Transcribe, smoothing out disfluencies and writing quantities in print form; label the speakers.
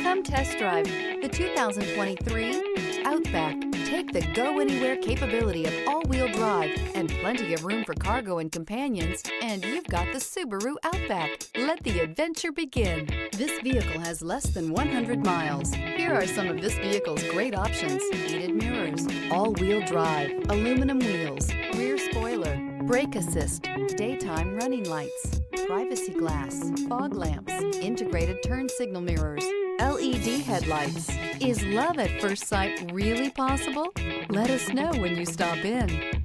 Speaker 1: Come test drive the 2023 Outback. Take the go-anywhere capability of all-wheel drive and plenty of room for cargo and companions, and you've got the Subaru Outback. Let the adventure begin. This vehicle has less than 100 miles. Here are some of this vehicle's great options: heated mirrors, all-wheel drive, aluminum wheels, rear spoiler, brake assist, daytime running lights, privacy glass, fog lamps, integrated turn signal mirrors, LED headlights. Is love at first sight really possible? Let us know when you stop in.